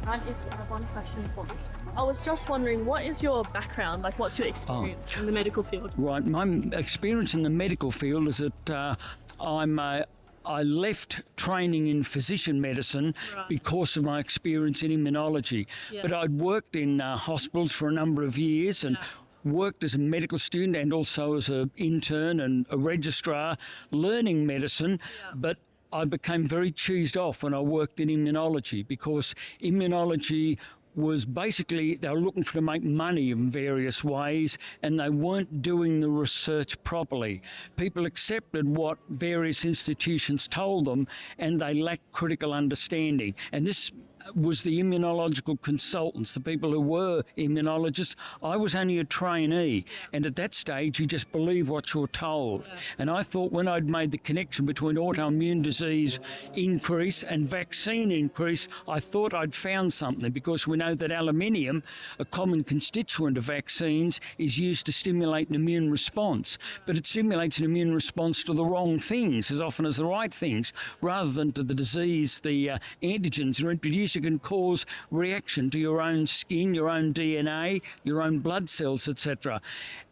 I just have one question for you. I was just wondering, what is your background? Like, what's your experience in the medical field? Right, my experience in the medical field is that I left training in physician medicine because of my experience in immunology. Yeah. But I'd worked in hospitals for a number of years and worked as a medical student and also as an intern and a registrar learning medicine. But I became very cheesed off when I worked in immunology because immunology was basically, they were looking to make money in various ways and they weren't doing the research properly. People accepted what various institutions told them and they lacked critical understanding. And this was the immunological consultants, the people who were immunologists. I was only a trainee, and at that stage you just believe what you're told. And I thought when I'd made the connection between autoimmune disease increase and vaccine increase, I thought I'd found something, because we know that aluminium, a common constituent of vaccines, is used to stimulate an immune response. But it stimulates an immune response to the wrong things as often as the right things, rather than to the disease. The antigens are introduced, you can cause reaction to your own skin, your own DNA, your own blood cells, etc.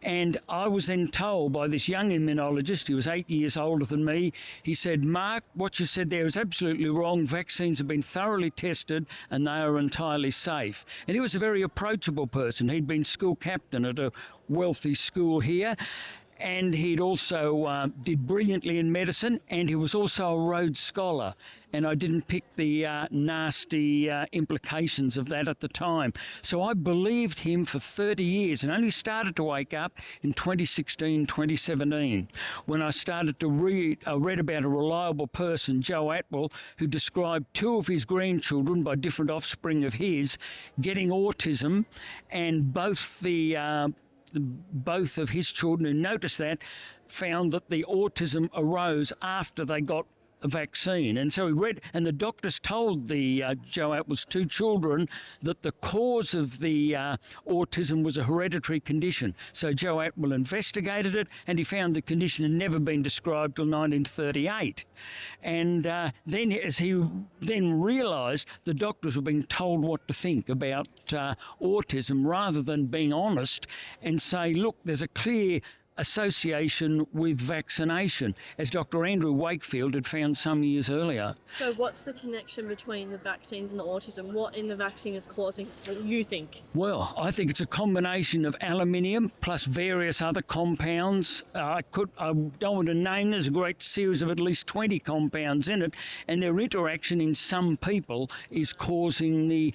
And I was then told by this young immunologist, he was 8 years older than me, he said, "Mark, what you said there is absolutely wrong. Vaccines have been thoroughly tested and they are entirely safe." And he was a very approachable person. He'd been school captain at a wealthy school here. And he'd also did brilliantly in medicine, and he was also a Rhodes Scholar. And I didn't pick the nasty implications of that at the time. So I believed him for 30 years and only started to wake up in 2016, 2017, when I started to read about a reliable person, Joe Atwell, who described two of his grandchildren by different offspring of his getting autism, and both of his children who noticed that found that the autism arose after they got a vaccine. And so he read, and the doctors told the Joe Atwell's two children that the cause of the autism was a hereditary condition. So Joe Atwell investigated it, and he found the condition had never been described till 1938. And then, as he then realised, the doctors were being told what to think about autism, rather than being honest and say, look, there's a clear association with vaccination, as Dr. Andrew Wakefield had found some years earlier. So what's the connection between the vaccines and the autism? What in the vaccine is causing what you think? Well, I think it's a combination of aluminium plus various other compounds. I don't want to name, there's a great series of at least 20 compounds in it, and their interaction in some people is causing the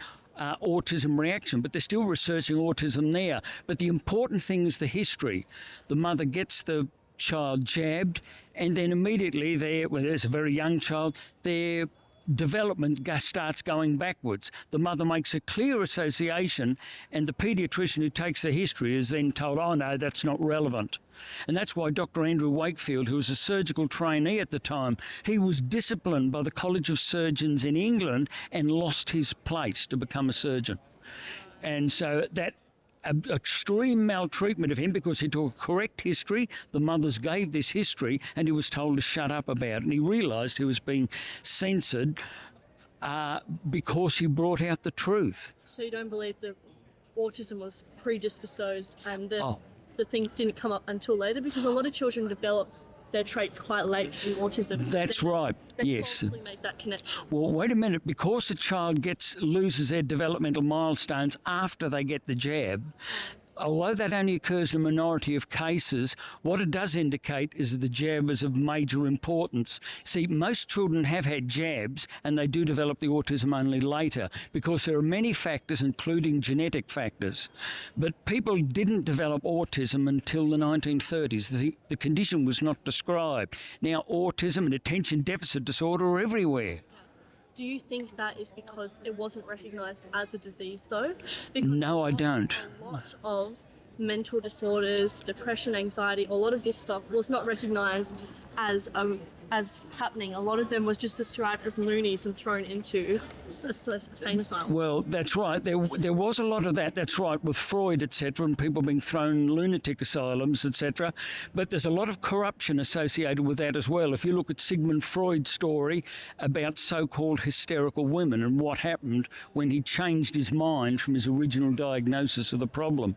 autism reaction, but they're still researching autism there. But the important thing is the history. The mother gets the child jabbed, and then immediately when there's a very young child, their development starts going backwards. The mother makes a clear association, and the paediatrician who takes the history is then told, oh no, that's not relevant. And that's why Dr. Andrew Wakefield, who was a surgical trainee at the time, he was disciplined by the College of Surgeons in England and lost his place to become a surgeon. And so that extreme maltreatment of him, because he took a correct history, the mothers gave this history, and he was told to shut up about it. And he realised he was being censored because he brought out the truth. So you don't believe that autism was predisposed and the things didn't come up until later? Because a lot of children develop their traits quite late in autism. That's right, yes. Falsely make that connection. Well, wait a minute. Because the child loses their developmental milestones after they get the jab, although that only occurs in a minority of cases, what it does indicate is that the jab is of major importance. See, most children have had jabs and they do develop the autism only later, because there are many factors, including genetic factors. But people didn't develop autism until the 1930s. The condition was not described. Now, autism and attention deficit disorder are everywhere. Do you think that is because it wasn't recognised as a disease, though? Because no, I don't. A lot of mental disorders, depression, anxiety, a lot of this stuff was not recognised as a as happening. A lot of them was just described as loonies and thrown into sane asylum. Well, that's right. There was a lot of that. That's right, with Freud, etc., and people being thrown in lunatic asylums, etc. But there's a lot of corruption associated with that as well. If you look at Sigmund Freud's story about so-called hysterical women and what happened when he changed his mind from his original diagnosis of the problem.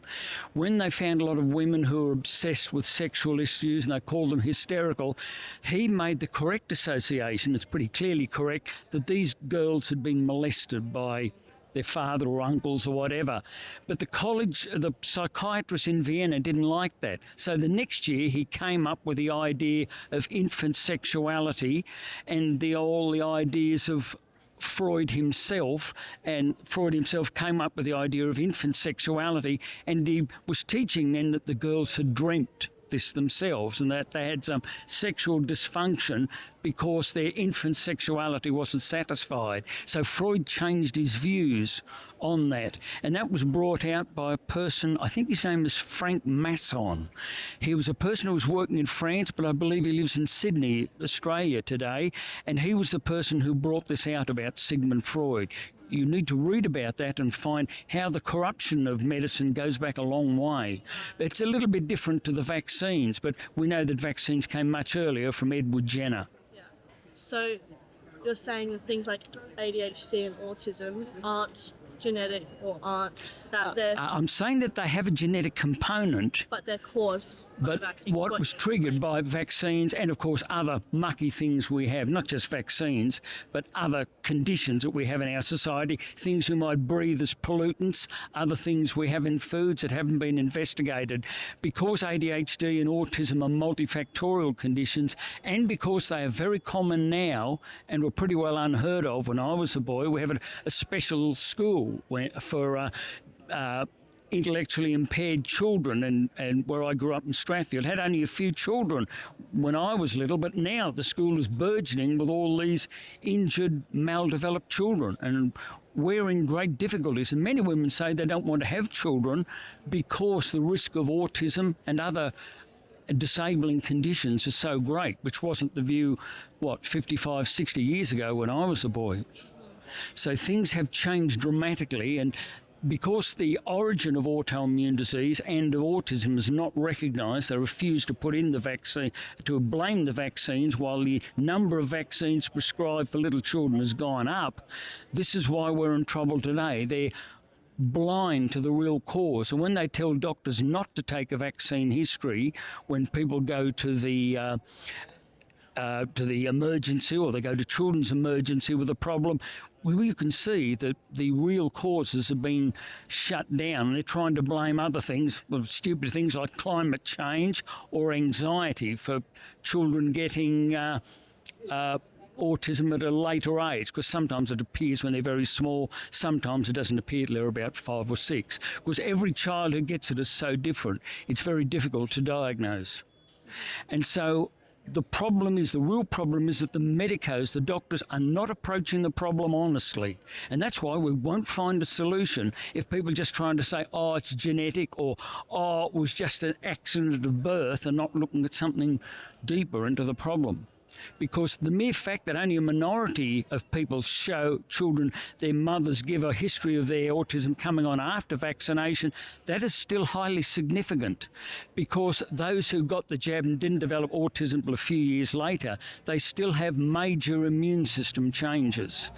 When they found a lot of women who were obsessed with sexual issues and they called them hysterical, he made the correct association, it's pretty clearly correct, that these girls had been molested by their father or uncles or whatever. But the psychiatrist in Vienna didn't like that. So the next year he came up with the idea of infant sexuality and all the ideas of Freud himself, and Freud himself came up with the idea of infant sexuality, and he was teaching then that the girls had dreamt this themselves and that they had some sexual dysfunction because their infant sexuality wasn't satisfied. So Freud changed his views on that, and that was brought out by a person, I think his name is Frank Masson. He was a person who was working in France, but I believe he lives in Sydney, Australia today, and he was the person who brought this out about Sigmund Freud. You need to read about that and find how the corruption of medicine goes back a long way. It's a little bit different to the vaccines, but we know that vaccines came much earlier from Edward Jenner. Yeah. So you're saying that things like ADHD and autism aren't genetic or aren't that they're... I'm saying that they have a genetic component. But they're caused by But vaccines. what was triggered by vaccines and, of course, other mucky things we have, not just vaccines, but other conditions that we have in our society, things we might breathe as pollutants, other things we have in foods that haven't been investigated. Because ADHD and autism are multifactorial conditions, and because they are very common now and were pretty well unheard of when I was a boy, we have a special school for intellectually impaired children, and where I grew up in Strathfield had only a few children when I was little, but now the school is burgeoning with all these injured, maldeveloped children, and we're in great difficulties. And many women say they don't want to have children because the risk of autism and other disabling conditions is so great, which wasn't the view, 55, 60 years ago when I was a boy. So things have changed dramatically, and because the origin of autoimmune disease and of autism is not recognised, they refuse to put in the vaccine, to blame the vaccines while the number of vaccines prescribed for little children has gone up. This is why we're in trouble today. They're blind to the real cause. And when they tell doctors not to take a vaccine history, when people go to the emergency, or they go to children's emergency with a problem, well, you can see that the real causes have been shut down. They're trying to blame other things, stupid things like climate change or anxiety for children getting autism at a later age, because sometimes it appears when they're very small, sometimes it doesn't appear till they're about 5 or 6. Because every child who gets it is so different, it's very difficult to diagnose. And so the real problem is that the medicos, the doctors, are not approaching the problem honestly. And that's why we won't find a solution if people are just trying to say, oh, it's genetic, or, oh, it was just an accident of birth, and not looking at something deeper into the problem. Because the mere fact that only a minority of people show children their mothers give a history of their autism coming on after vaccination, that is still highly significant, because those who got the jab and didn't develop autism until a few years later, they still have major immune system changes.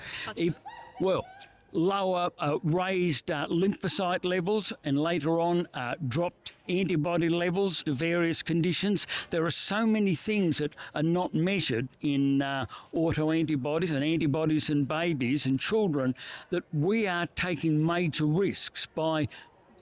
Lower raised lymphocyte levels, and later on dropped antibody levels to various conditions. There are so many things that are not measured in autoantibodies and antibodies in babies and children, that we are taking major risks by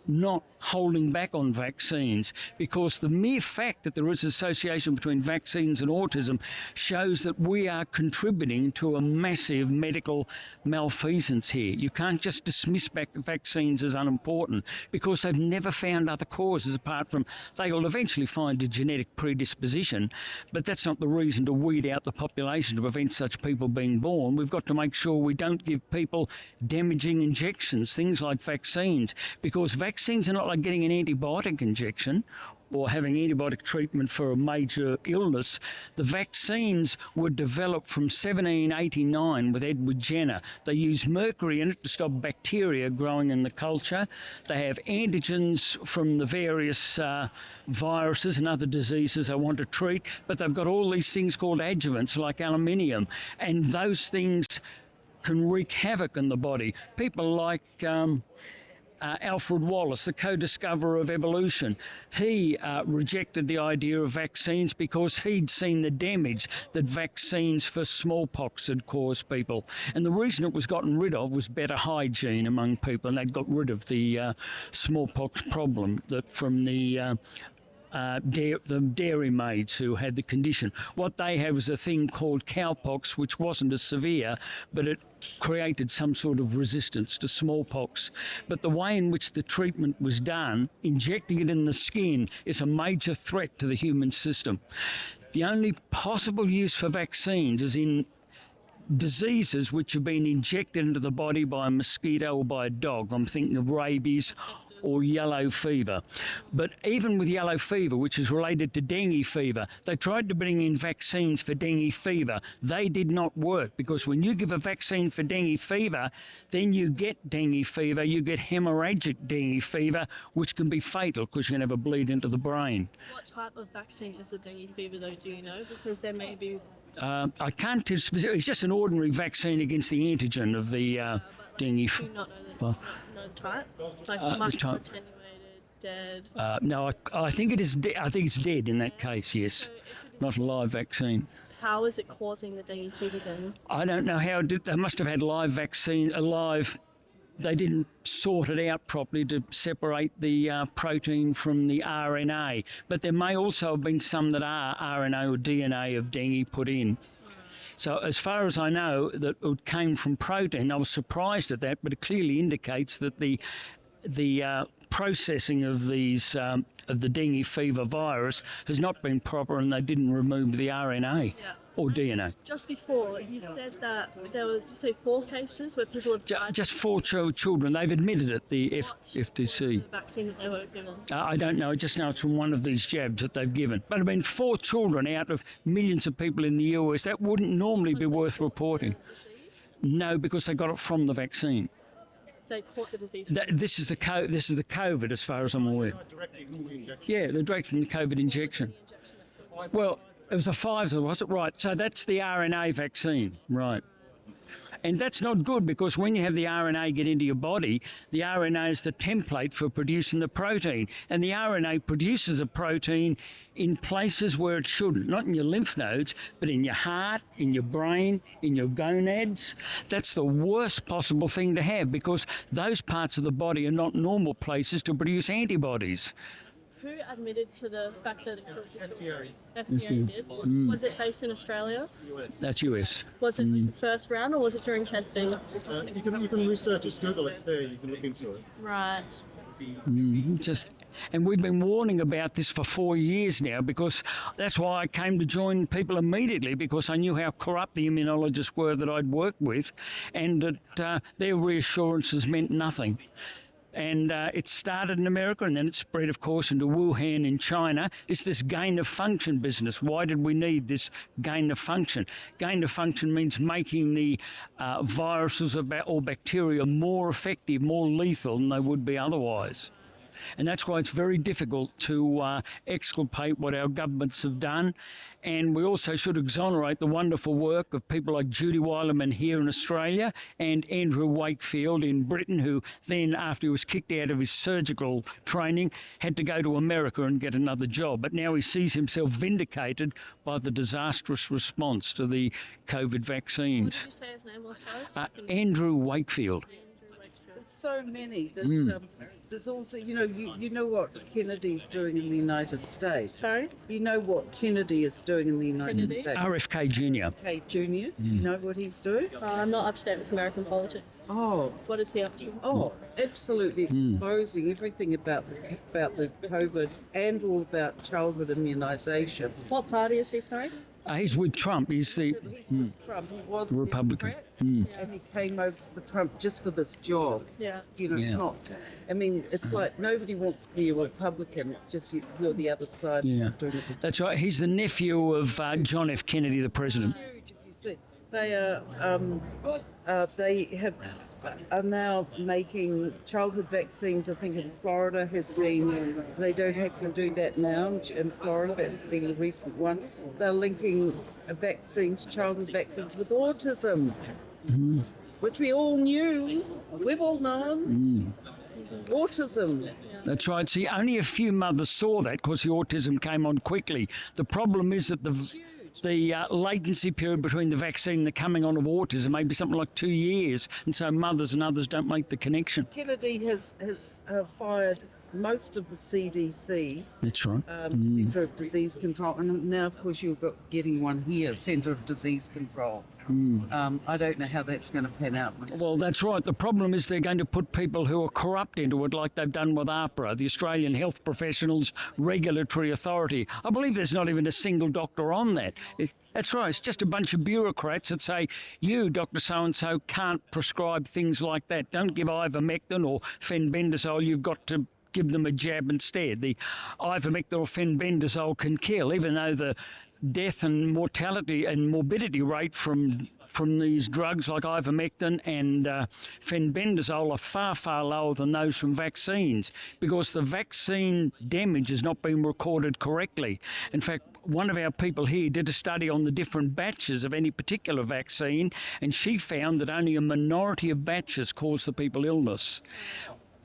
not holding back on vaccines, because the mere fact that there is association between vaccines and autism shows that we are contributing to a massive medical malfeasance here. You can't just dismiss vaccines as unimportant, because they've never found other causes apart from they will eventually find a genetic predisposition, but that's not the reason to weed out the population to prevent such people being born. We've got to make sure we don't give people damaging injections, things like vaccines, because vaccines are not like getting an antibiotic injection. or having antibiotic treatment for a major illness, the vaccines were developed from 1789 with Edward Jenner. They use mercury in it to stop bacteria growing in the culture. They have antigens from the various viruses and other diseases they want to treat, but they've got all these things called adjuvants like aluminium, and those things can wreak havoc in the body. People like Alfred Wallace, the co-discoverer of evolution, he rejected the idea of vaccines because he'd seen the damage that vaccines for smallpox had caused people. And the reason it was gotten rid of was better hygiene among people, and they'd got rid of the smallpox problem that from the dairy maids who had the condition. What they had was a thing called cowpox, which wasn't as severe, but it created some sort of resistance to smallpox. But the way in which the treatment was done, injecting it in the skin, is a major threat to the human system. The only possible use for vaccines is in diseases which have been injected into the body by a mosquito or by a dog. I'm thinking of rabies or yellow fever. But even with yellow fever, which is related to dengue fever, they tried to bring in vaccines for dengue fever. They did not work, because when you give a vaccine for dengue fever, then you get dengue fever, you get hemorrhagic dengue fever, which can be fatal because you can have a bleed into the brain. What type of vaccine is the dengue fever, though, do you know? Because there may be... I can't tell specifically. It's just an ordinary vaccine against the antigen of the dengue fever. Do you not know the type? Like much type. attenuated, dead? No, I think it is. I think it's dead in that case. Yes, So if it is, not a live vaccine. how is it causing the dengue fever then? I don't know how it did. They must have had live vaccine, they didn't sort it out properly to separate the protein from the RNA. But there may also have been some that are RNA or DNA of dengue put in. So as far as I know, that it came from protein. I was surprised at that, but it clearly indicates that the processing of these of the dengue fever virus has not been proper, and they didn't remove the RNA or DNA. Just before, you said that there were, did you say 4 cases where people have died? Just 4 children. They've admitted it, the FTC. The vaccine that they were given? I don't know. I just know it's from one of these jabs that they've given. But I mean, 4 children out of millions of people in the US, that wouldn't normally be worth reporting. Disease? No, because they got it from the vaccine. They caught the disease. This is the COVID, as far as I'm aware. Yeah, they're direct from the COVID injection. Well, it was a Pfizer, was it? Right. So that's the RNA vaccine, right? And that's not good, because when you have the RNA get into your body, the RNA is the template for producing the protein. And the RNA produces a protein in places where it shouldn't, not in your lymph nodes, but in your heart, in your brain, in your gonads. That's the worst possible thing to have, because those parts of the body are not normal places to produce antibodies. Who admitted to the fact that it killed the children? FDA. FDA did. Was it based in Australia? That's US. Was it the first round, or was it during testing? You can research it, Google it, it's there, you can look into it. Right. And we've been warning about this for 4 years now, because that's why I came to join people immediately, because I knew how corrupt the immunologists were that I'd worked with, and that their reassurances meant nothing. And it started in America, and then it spread, of course, into Wuhan in China. It's this gain-of-function business. Why did we need this gain-of-function? Gain-of-function means making the viruses or bacteria more effective, more lethal than they would be otherwise. And that's why it's very difficult to exculpate what our governments have done. And we also should exonerate the wonderful work of people like Judy Weilerman here in Australia and Andrew Wakefield in Britain, who then, after he was kicked out of his surgical training, had to go to America and get another job. But now he sees himself vindicated by the disastrous response to the COVID vaccines. What did you say his name was, sorry? Andrew Wakefield. There's so many. There's also, you know what Kennedy's doing in the United States. Sorry? You know what Kennedy is doing in the United Kennedy? States. RFK Jr. RFK Jr. You know what he's doing? I'm not up to date with American politics. Oh, What is he up to? absolutely exposing everything about the COVID and all about childhood immunisation. What party is he, sorry? He's with Trump. He's the He's with Trump. He was a Republican. Democrat, and he came over for Trump just for this job. Yeah. You know, it's Yeah. not. I mean, it's like nobody wants to be a Republican. It's just you're the other side. Yeah. Doing it. That's right. He's the nephew of John F. Kennedy, the president. Huge, if you see. They are now making childhood vaccines. I think in Florida has been. They don't have to do that now in Florida. That's been a recent one. They're linking vaccines, childhood vaccines, with autism, which we all knew. We've all known. Autism. That's right. See, only a few mothers saw that because the autism came on quickly. The problem is that the latency period between the vaccine and the coming on of autism may be something like 2 years, and so mothers and others don't make the connection. Kennedy has fired most of the CDC, That's right. Centre of Disease Control, and now, of course, you've got getting one here, Centre of Disease Control. I don't know how that's going to pan out. Well, that's right. The problem is they're going to put people who are corrupt into it, like they've done with AHPRA, the Australian Health Professionals Regulatory Authority. I believe there's not even a single doctor on that. That's right. It's just a bunch of bureaucrats that say, you, Dr. So-and-so, can't prescribe things like that. Don't give ivermectin or fenbendazole. You've got to give them a jab instead. The ivermectin or fenbendazole can kill, even though the death and mortality and morbidity rate from these drugs like ivermectin and fenbendazole are far, far lower than those from vaccines because the vaccine damage has not been recorded correctly. In fact, one of our people here did a study on the different batches of any particular vaccine, and she found that only a minority of batches caused the people illness.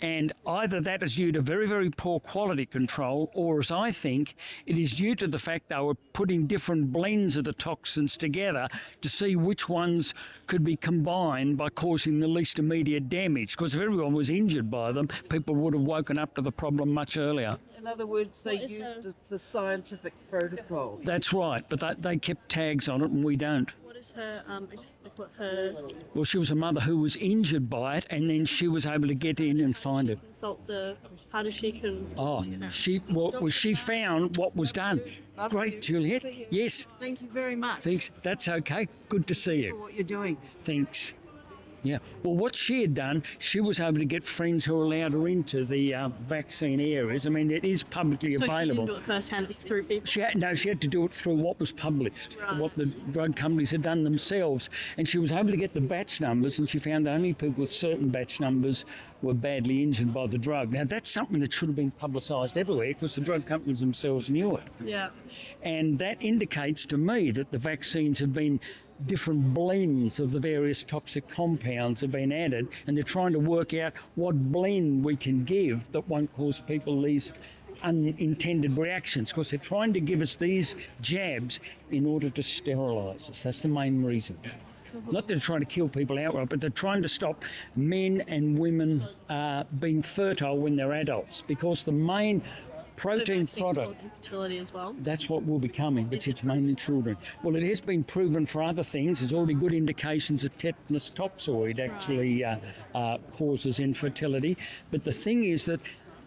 And either that is due to very, very poor quality control, or as I think, it is due to the fact they were putting different blends of the toxins together to see which ones could be combined by causing the least immediate damage. Because if everyone was injured by them, people would have woken up to the problem much earlier. In other words, they used the scientific protocol. That's right, but they kept tags on it and we don't. What is her, what's her Well, she was a mother who was injured by it, and then she was able to get in and find it. consult how does she can... She found what was done. Great, Juliet. Yes, Thank you very much thanks. That's okay. Good to see for you. what you're doing. Thanks. Yeah. Well, what she had done, she was able to get friends who allowed her into the vaccine areas. I mean, it is publicly So she available. didn't do it firsthand, it was through people. She had to do it through what was published, what the drug companies had done themselves. And she was able to get the batch numbers, and she found that only people with certain batch numbers were badly injured by the drug. Now, that's something that should have been publicised everywhere because the drug companies themselves knew it. Yeah. And that indicates to me that the vaccines have been different blends of the various toxic compounds have been added, and they're trying to work out what blend we can give that won't cause people these unintended reactions, because they're trying to give us these jabs in order to sterilise us. That's the main reason. Not that they're trying to kill people outright, but they're trying to stop men and women being fertile when they're adults, because the main protein product... infertility as well. That's what will be coming, but it's mainly children. Well, it has been proven for other things. There's already good indications that tetanus toxoid actually causes infertility. But the thing is that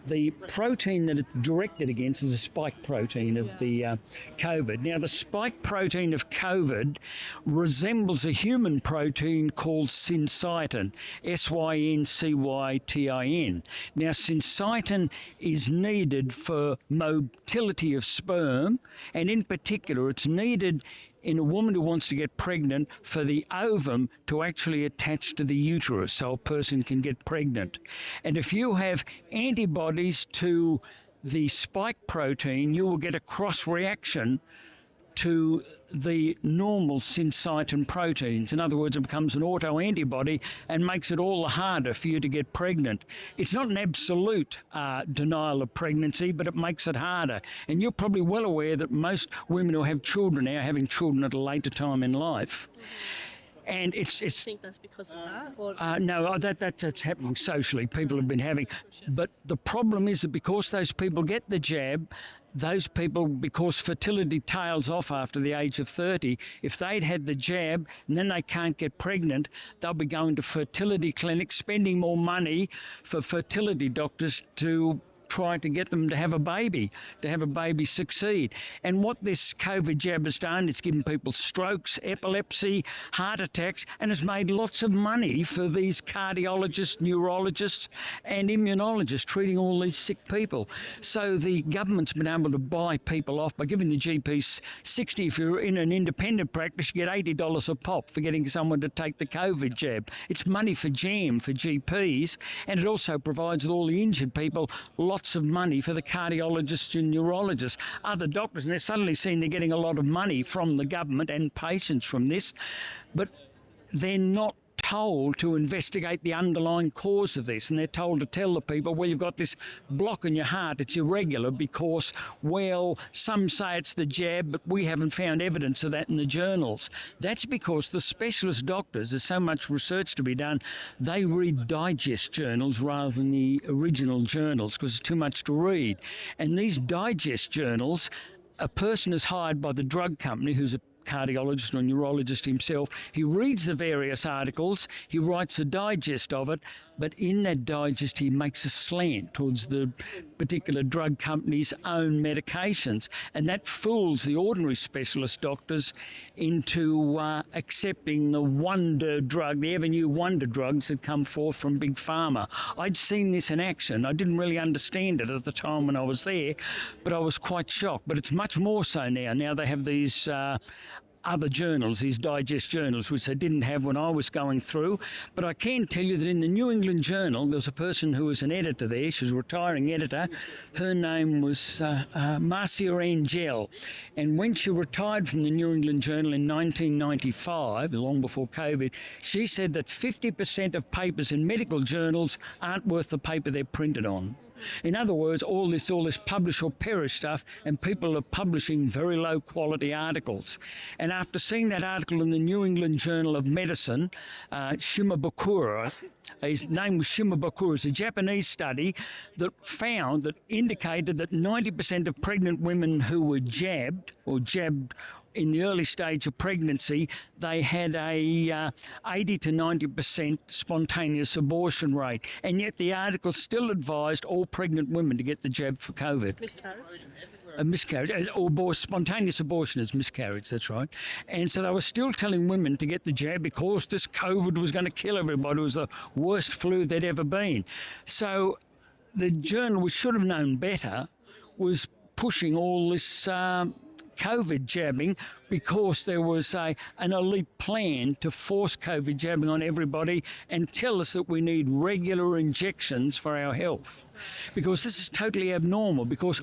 the protein that it's directed against is a spike protein of the COVID. Now, the spike protein of COVID resembles a human protein called syncytin, syncytin. Now, syncytin is needed for motility of sperm, and in particular, it's needed in a woman who wants to get pregnant for the ovum to actually attach to the uterus so a person can get pregnant. And if you have antibodies to the spike protein, you will get a cross reaction to the normal syncytin proteins. In other words, it becomes an auto-antibody and makes it all the harder for you to get pregnant. It's not an absolute denial of pregnancy, but it makes it harder. And you're probably well aware that most women who have children now are having children at a later time in life. And I think that's because of that? Or no, that's happening socially. People have been having... But the problem is that because those people get the jab, those people, because fertility tails off after the age of 30, if they'd had the jab and then they can't get pregnant, they'll be going to fertility clinics, spending more money for fertility doctors to try to get them to have a baby succeed. And what this COVID jab has done, it's given people strokes, epilepsy, heart attacks, and has made lots of money for these cardiologists, neurologists and immunologists treating all these sick people. So the government's been able to buy people off by giving the GPs 60. If you're in an independent practice, you get $80 a pop for getting someone to take the COVID jab. It's money for jam for GPs, and it also provides all the injured people lots of money for the cardiologists and neurologists, other doctors, and they're suddenly seeing they're getting a lot of money from the government and patients from this, but they're not told to investigate the underlying cause of this, and they're told to tell the people, well, you've got this block in your heart, it's irregular because, well, some say it's the jab, but we haven't found evidence of that in the journals. That's because the specialist doctors, there's so much research to be done, they read digest journals rather than the original journals because it's too much to read. And these digest journals, a person is hired by the drug company who's a cardiologist or neurologist himself. He reads the various articles, he writes a digest of it, but in that digest he makes a slant towards the particular drug company's own medications, and that fools the ordinary specialist doctors into accepting the wonder drug, the ever new wonder drugs that come forth from Big Pharma. I'd seen this in action. I didn't really understand it at the time when I was there, but I was quite shocked. But it's much more so now. Now they have these other journals, these digest journals, which they didn't have when I was going through. But I can tell you that in the New England Journal, there was a person who was an editor there. She was a retiring editor. Her name was Marcia Angel. And when she retired from the New England Journal in 1995, long before COVID, she said that 50% of papers in medical journals aren't worth the paper they're printed on. In other words, all this publish or perish stuff, and people are publishing very low quality articles. And after seeing that article in the New England Journal of Medicine, Shimabukuro, his name was Shimabukuro, it's a Japanese study that indicated that 90% of pregnant women who were jabbed in the early stage of pregnancy, they had a 80 to 90% spontaneous abortion rate. And yet the article still advised all pregnant women to get the jab for COVID. Miscarriage, or spontaneous abortion is miscarriage, that's right. And so they were still telling women to get the jab because this COVID was going to kill everybody. It was the worst flu there'd ever been. So the journal, which should have known better, was pushing all this COVID jabbing because there was an elite plan to force COVID jabbing on everybody and tell us that we need regular injections for our health. Because this is totally abnormal, because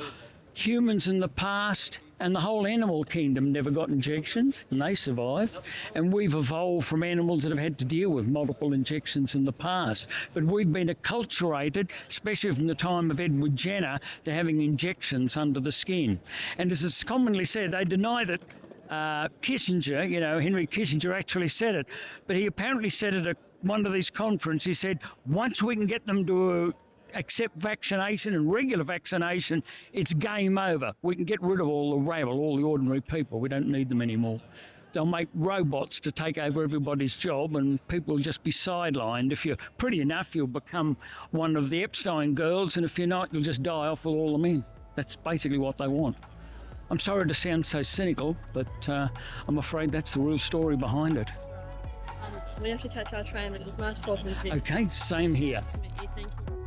humans in the past and the whole animal kingdom never got injections and they survived, and we've evolved from animals that have had to deal with multiple injections in the past. But we've been acculturated, especially from the time of Edward Jenner, to having injections under the skin. And as is commonly said, they deny that Kissinger, Henry Kissinger actually said it, but he apparently said it at one of these conferences. He said, once we can get them to accept vaccination and regular vaccination, it's game over. We can get rid of all the rabble, all the ordinary people. We don't need them anymore. They'll make robots to take over everybody's job, and people will just be sidelined. If you're pretty enough, you'll become one of the Epstein girls, and if you're not, you'll just die off with all the men. That's basically what they want. I'm sorry to sound so cynical, but I'm afraid that's the real story behind it. We have to catch our train, but it was nice talking to you. Okay, same here. Nice to meet you. Thank you.